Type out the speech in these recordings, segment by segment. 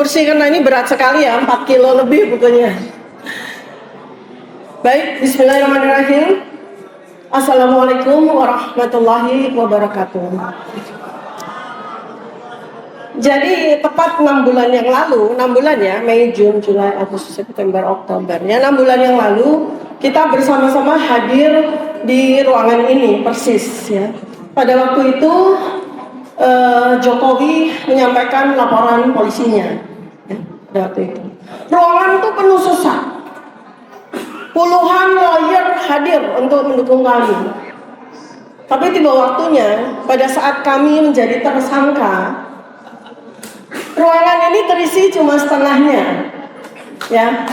kursi karena ini berat sekali ya, 4 kilo lebih bukunya. Baik, bismillahirrahmanirrahim. Assalamualaikum warahmatullahi wabarakatuh. Jadi tepat 6 bulan yang lalu, 6 bulan ya, Mei, Juni, Juli, Agustus, September, Oktober ya, 6 bulan yang lalu kita bersama-sama hadir di ruangan ini persis ya. Pada waktu itu Jokowi menyampaikan laporan polisinya ya, pada waktu itu. Ruangan itu penuh sesak. Puluhan lawyer hadir untuk mendukung kami. Tapi tiba waktunya pada saat kami menjadi tersangka, ruangan ini terisi cuma setengahnya. Ya.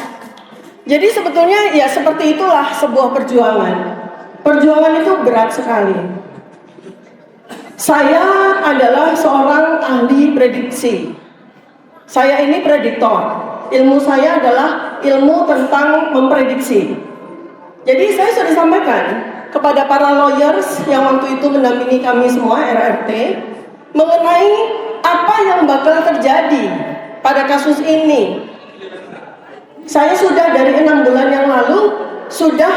Jadi sebetulnya ya seperti itulah sebuah perjuangan. Perjuangan itu berat sekali. Saya adalah seorang ahli prediksi. Saya ini prediktor. Ilmu saya adalah ilmu tentang memprediksi. Jadi saya sudah sampaikan kepada para lawyers yang waktu itu mendampingi kami semua RRT mengenai apa yang bakal terjadi pada kasus ini. Saya sudah dari 6 bulan yang lalu sudah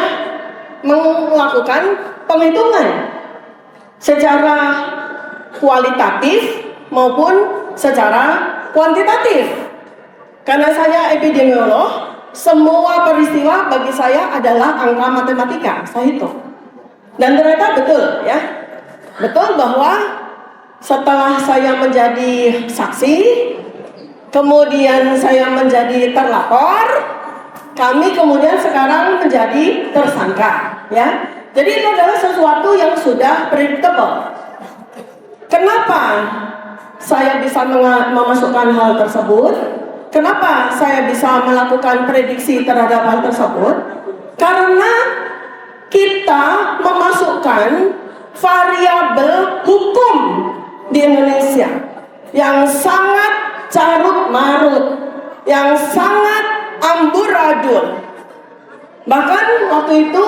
melakukan penghitungan secara kualitatif maupun secara kuantitatif. Karena saya epidemiolog, semua peristiwa bagi saya adalah angka matematika, saya hitung. Dan ternyata betul ya. Betul bahwa setelah saya menjadi saksi, kemudian saya menjadi terlapor, kami kemudian sekarang menjadi tersangka ya. Jadi itu adalah sesuatu yang sudah predictable. Kenapa saya bisa memasukkan hal tersebut? Kenapa saya bisa melakukan prediksi terhadap hal tersebut? Karena kita memasukkan variabel hukum di Indonesia yang sangat carut marut, yang sangat amburadul. Bahkan waktu itu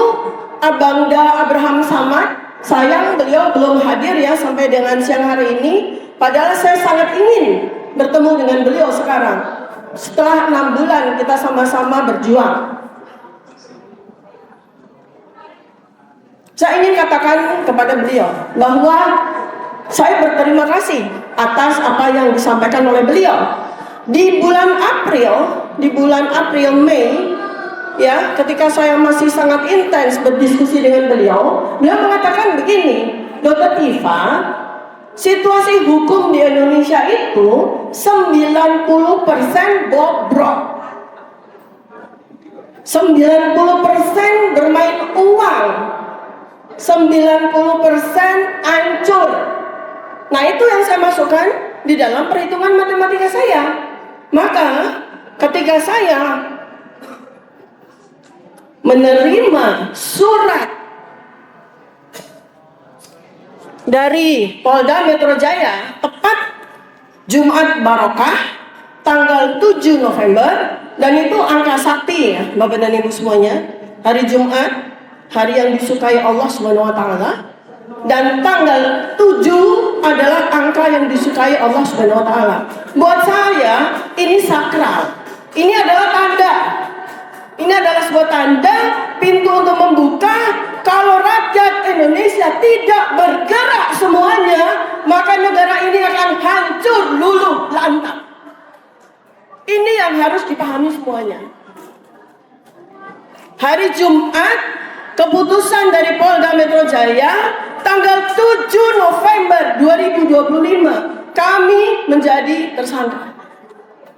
Abangda Abraham Samad, sayang beliau belum hadir ya sampai dengan siang hari ini. Padahal saya sangat ingin bertemu dengan beliau sekarang. Setelah 6 bulan kita sama-sama berjuang. Saya ingin katakan kepada beliau bahwa saya berterima kasih atas apa yang disampaikan oleh beliau. Di bulan April, Mei, ya, ketika saya masih sangat intens berdiskusi dengan beliau mengatakan begini, Dr. Tifa, situasi hukum di Indonesia itu 90% bobrok, 90% bermain uang, 90% hancur. Nah, itu yang saya masukkan di dalam perhitungan matematika saya. Maka ketika saya menerima surat dari Polda Metro Jaya tepat Jumat Barokah tanggal 7 November, dan itu angka sakti ya Bapak dan Ibu semuanya. Hari Jumat, hari yang disukai Allah Subhanahu wa taala, dan tanggal 7 adalah angka yang disukai Allah Subhanahu wa taala. Buat saya ini sakral. Ini adalah tanda. Ini adalah sebuah tanda pintu untuk membuka. Kalau rakyat Indonesia tidak bergerak semuanya, maka negara ini akan hancur luluh lantak. Ini yang harus dipahami semuanya. Hari Jumat, keputusan dari Polda Metro Jaya tanggal 7 November 2025, kami menjadi tersangka.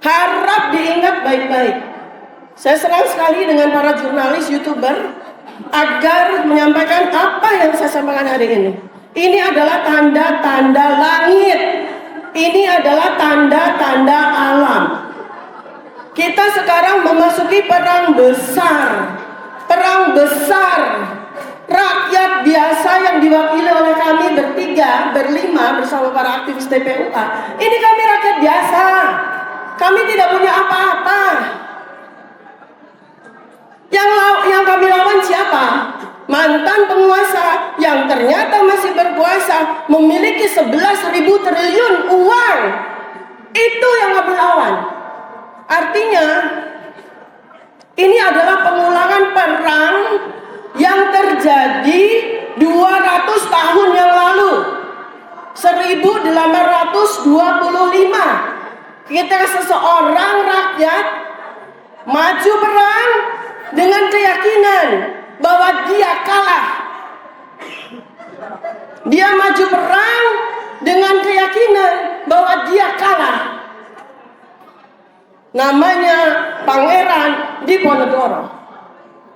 Harap diingat baik-baik. Saya senang sekali dengan para jurnalis, YouTuber agar menyampaikan apa yang saya sampaikan hari ini. Ini adalah tanda-tanda langit. Ini adalah tanda-tanda alam. Kita sekarang memasuki perang besar. Perang besar. Rakyat biasa yang diwakili oleh kami berlima bersama para aktivis TPUA. Ini kami rakyat biasa. Kami tidak punya apa-apa. Yang kami lawan siapa? Mantan penguasa yang ternyata masih berkuasa, memiliki 11.000 triliun uang. Itu yang kami lawan. adalah pengulangan perang yang terjadi 200 tahun yang lalu. 1825. Kita seseorang rakyat maju perang dengan keyakinan bahwa dia kalah. Dia maju perang dengan keyakinan bahwa dia kalah. Namanya Pangeran Diponegoro.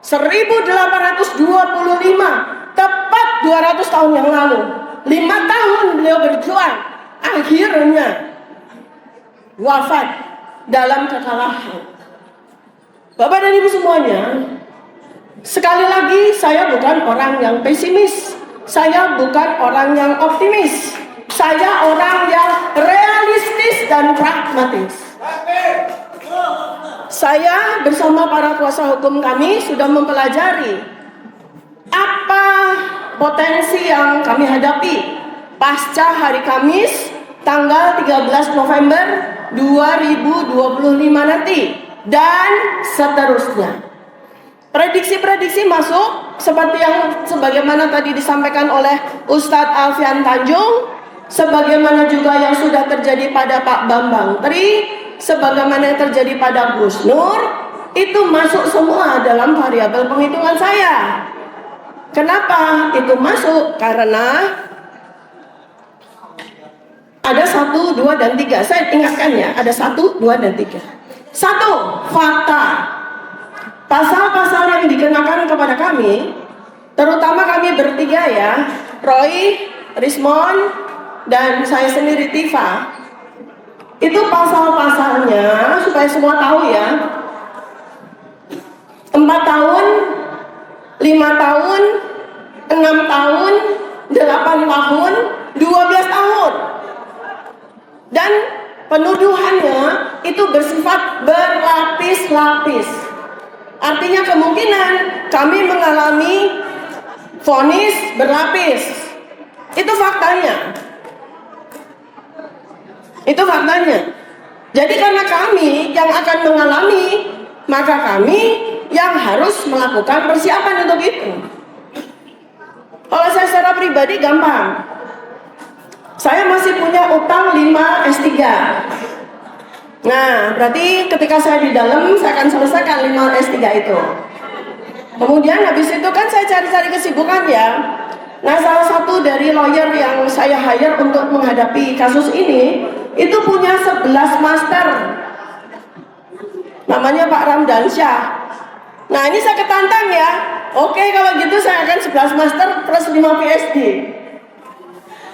1825, tepat 200 tahun yang lalu. 5 tahun beliau berjuang, akhirnya wafat dalam kekalahan. Bapak dan Ibu semuanya, sekali lagi saya bukan orang yang pesimis. Saya bukan orang yang optimis. Saya orang yang realistis dan pragmatis. Saya bersama para kuasa hukum kami sudah mempelajari apa potensi yang kami hadapi pasca hari Kamis tanggal 13 November 2025 nanti dan seterusnya. Prediksi-prediksi masuk seperti yang sebagaimana tadi disampaikan oleh Ustadz Alfian Tanjung, sebagaimana juga yang sudah terjadi pada Pak Bambang Tri, sebagaimana yang terjadi pada Gus Nur, itu masuk semua dalam variabel penghitungan saya. Kenapa itu masuk? Karena ada 1, 2, dan 3. Saya ingatkan ya, ada 1, 2, dan 3. 1, fakta. Pasal-pasal yang dikenakan kepada kami, terutama kami bertiga ya, Roy, Rismon, dan saya sendiri Tifa, itu pasal-pasalnya supaya semua tahu ya, 4 tahun, 5 tahun, 6 tahun, 8 tahun, 12 tahun. Dan penuduhannya itu bersifat berlapis-lapis. Artinya kemungkinan kami mengalami vonis berlapis. Itu faktanya. Itu faktanya. Jadi karena kami yang akan mengalami, maka kami yang harus melakukan persiapan untuk itu. Kalau saya secara pribadi gampang. Saya masih punya utang 5 S3. Nah, berarti ketika saya di dalam, saya akan selesaikan 5 S3 itu. Kemudian habis itu kan saya cari-cari kesibukan ya. Nah, salah satu dari lawyer yang saya hire untuk menghadapi kasus ini, itu punya 11 master. Namanya Pak Ramdansyah. Nah, ini saya ketantang ya. Oke, kalau gitu saya akan 11 master plus 5 PhD.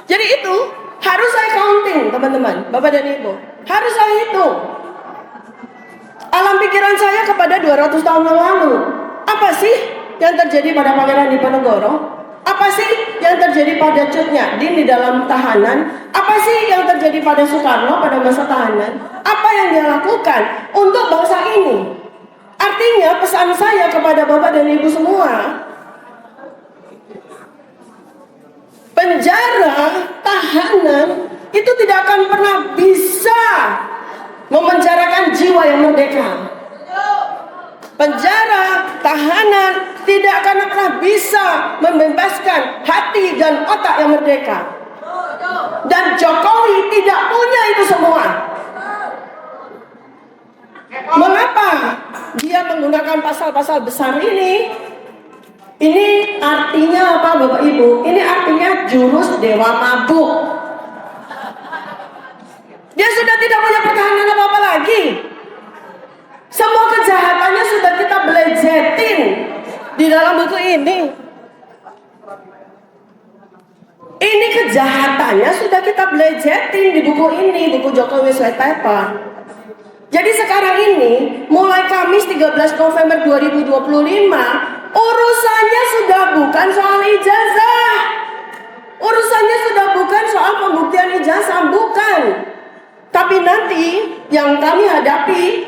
Jadi itu harus saya counting, teman-teman, Bapak dan Ibu. Harus saya hitung. Alam pikiran saya kepada 200 tahun yang lalu. Apa sih yang terjadi pada Pangeran Diponegoro? Apa sih yang terjadi pada Cut Nyak-din di dalam tahanan? Apa sih yang terjadi pada Soekarno pada masa tahanan? Apa yang dia lakukan untuk bangsa ini? Artinya pesan saya kepada Bapak dan Ibu semua, penjara, tahanan itu tidak akan pernah bisa memenjarakan jiwa yang merdeka. Penjara, tahanan tidak akan pernah bisa membebaskan hati dan otak yang merdeka. Dan Jokowi tidak punya itu semua. Mengapa dia menggunakan pasal-pasal besar ini? Ini artinya apa Bapak Ibu? Ini artinya jurus dewa mabuk. Dia sudah tidak punya pertahanan apa-apa lagi. Semua kejahatannya sudah kita belejetin di dalam buku ini. Ini kejahatannya sudah kita belejetin di buku ini, buku Jokowi White Paper. Jadi sekarang ini, mulai Kamis 13 November 2025, urusannya sudah bukan soal ijazah. Urusannya sudah bukan soal pembuktian ijazah, bukan. Tapi nanti yang kami hadapi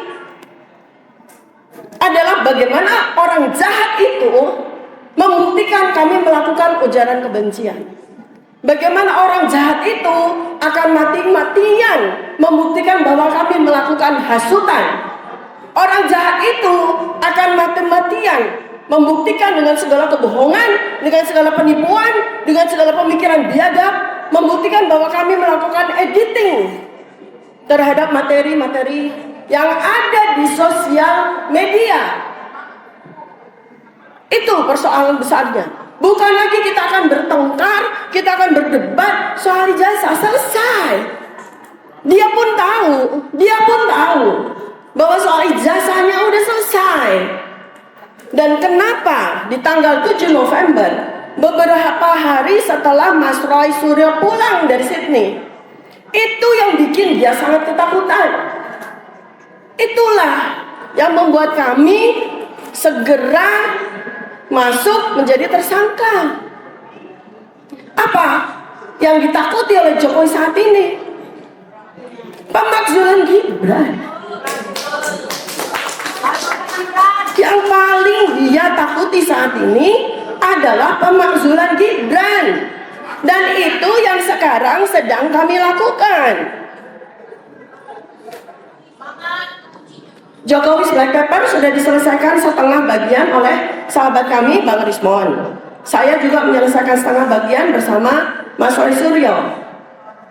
adalah bagaimana orang jahat itu membuktikan kami melakukan ujaran kebencian. Bagaimana orang jahat itu akan mati-matian membuktikan bahwa kami melakukan hasutan. Orang jahat itu akan mati-matian membuktikan dengan segala kebohongan, dengan segala penipuan, dengan segala pemikiran biadab, membuktikan bahwa kami melakukan editing terhadap materi-materi yang ada di sosial media. Itu persoalan besarnya. Bukan lagi kita akan bertengkar, kita akan berdebat soal ijazah, selesai. Dia pun tahu bahwa soal ijazahnya udah selesai. Dan kenapa di tanggal 7 November, beberapa hari setelah Mas Roy Suryo pulang dari Sydney, itu yang bikin dia sangat ketakutan. Itulah yang membuat kami segera masuk menjadi tersangka. Apa yang ditakuti oleh Jokowi saat ini? Pemakzulan Gibran. Yang paling dia takuti saat ini adalah pemakzulan Gibran. Dan itu yang sekarang sedang kami lakukan. Jokowi's Black Paper sudah diselesaikan setengah bagian oleh sahabat kami Bang Rismon. Saya juga menyelesaikan setengah bagian bersama Mas Roy Suryo.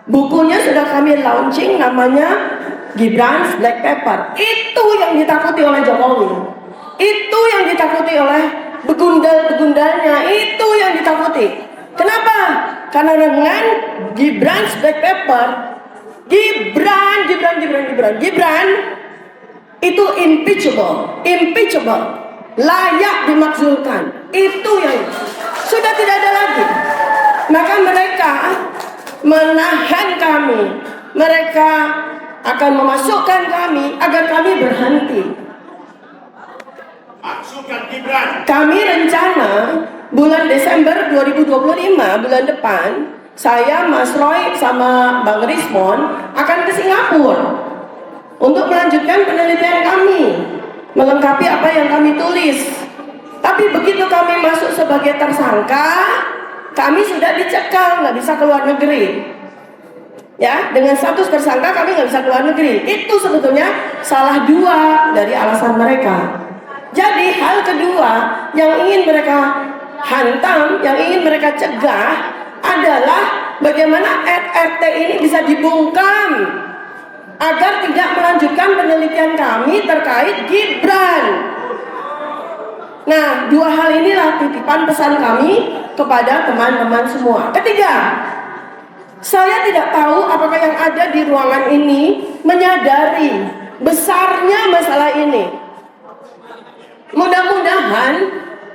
Bukunya sudah kami launching, namanya Gibran's Black Paper. Itu yang ditakuti oleh Jokowi. Itu yang ditakuti oleh begundal-begundalnya. Itu yang ditakuti. Kenapa? Karena dengan Gibran's Black Paper, Gibran itu impeachable, layak dimakzulkan. Itu yang sudah tidak ada lagi. Maka mereka menahan kami, mereka akan memasukkan kami agar kami berhenti. Kami rencana bulan Desember 2025, bulan depan, saya, Mas Roy, sama Bang Rismon akan ke Singapura untuk melanjutkan penelitian kami, melengkapi apa yang kami tulis. Tapi begitu kami masuk sebagai tersangka, kami sudah dicekal, nggak bisa keluar negeri. Ya, dengan status tersangka kami nggak bisa keluar negeri. Itu sebetulnya salah dua dari alasan mereka. Jadi hal kedua yang ingin mereka hantam, yang ingin mereka cegah adalah bagaimana RT ini bisa dibungkam agar tidak melanjutkan penelitian kami terkait Gibran. Nah, dua hal inilah titipan pesan kami kepada teman-teman semua. Ketiga, saya tidak tahu apakah yang ada di ruangan ini menyadari besarnya masalah ini. Mudah-mudahan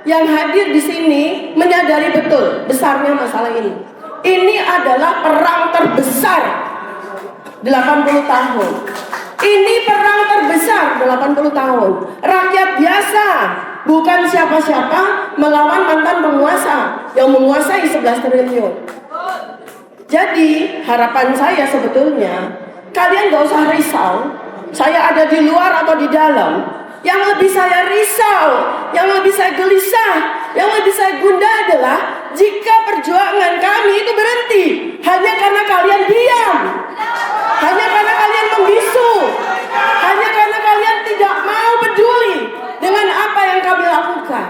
yang hadir di sini menyadari betul besarnya masalah ini. Ini adalah perang terbesar 80 tahun. Ini perang terbesar 80 tahun. Rakyat biasa, bukan siapa-siapa, melawan mantan penguasa yang menguasai 11 triliun. Jadi harapan saya sebetulnya, kalian gak usah risau saya ada di luar atau di dalam. Yang lebih saya risau, yang lebih saya gelisah, yang lebih saya gundah adalah jika perjuangan kami itu berhenti hanya karena kalian diam, hanya karena kalian membisu, hanya karena kalian tidak mau peduli dengan apa yang kami lakukan.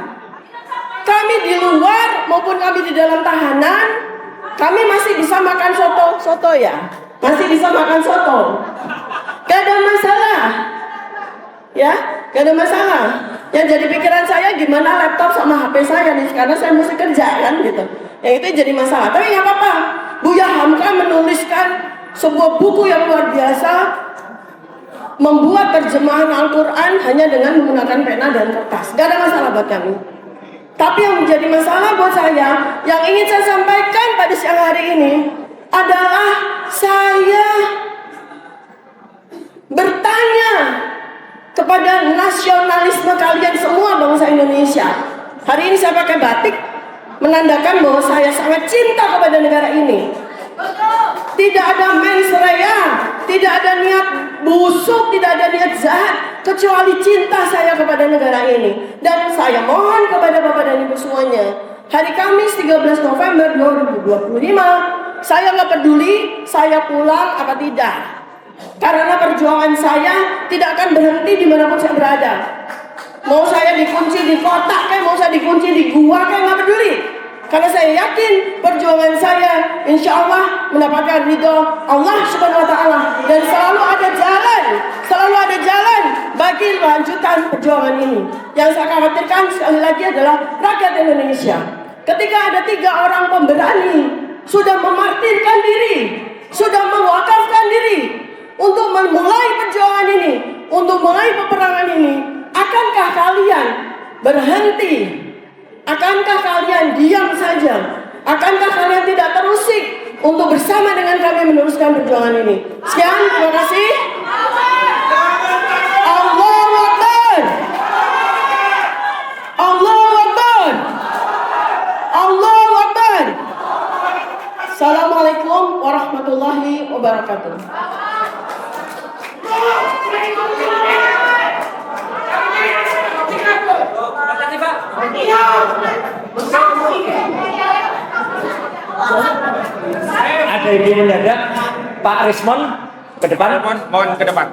Kami di luar maupun kami di dalam tahanan, kami masih bisa makan soto ya, masih bisa makan soto, gak ada masalah. Ya, gak ada masalah. Yang jadi pikiran saya gimana laptop sama HP saya nih, karena saya mesti kerja kan gitu. Yang itu jadi masalah. Tapi nggak apa-apa. Buya Hamka menuliskan sebuah buku yang luar biasa, membuat terjemahan Al-Quran hanya dengan menggunakan pena dan kertas. Gak ada masalah buat kami. Tapi yang menjadi masalah buat saya, yang ingin saya sampaikan pada siang hari ini adalah saya bertanya kepada nasionalisme kalian semua bangsa Indonesia. Hari ini saya pakai batik menandakan bahwa saya sangat cinta kepada negara ini. Tidak ada mens rea, tidak ada niat busuk, tidak ada niat jahat, kecuali cinta saya kepada negara ini. Dan saya mohon kepada Bapak dan Ibu semuanya, hari Kamis 13 November 2025, saya nggak peduli saya pulang apa tidak. Karena perjuangan saya tidak akan berhenti dimanapun saya berada. Mau saya dikunci di kotak kayak, mau saya dikunci di gua kayak, nggak peduli. Karena saya yakin perjuangan saya insya Allah mendapatkan ridho Allah Subhanahu wa Ta'ala, dan selalu ada jalan bagi melanjutkan perjuangan ini. Yang saya khawatirkan sekali lagi adalah rakyat Indonesia. Ketika ada 3 orang pemberani sudah memartirkan diri, sudah mewakafkan diri untuk memulai perjuangan ini, untuk mulai peperangan ini, akankah kalian berhenti? Akankah kalian diam saja? Akankah kalian tidak terusik untuk bersama dengan kami meneruskan perjuangan ini? Sekian, terima kasih. Allahu Akbar. Allahu Akbar. Allahu Akbar. Assalamualaikum warahmatullahi wabarakatuh. Ada ibu mendadak, Pak Rismon ke depan. Mohon ke depan.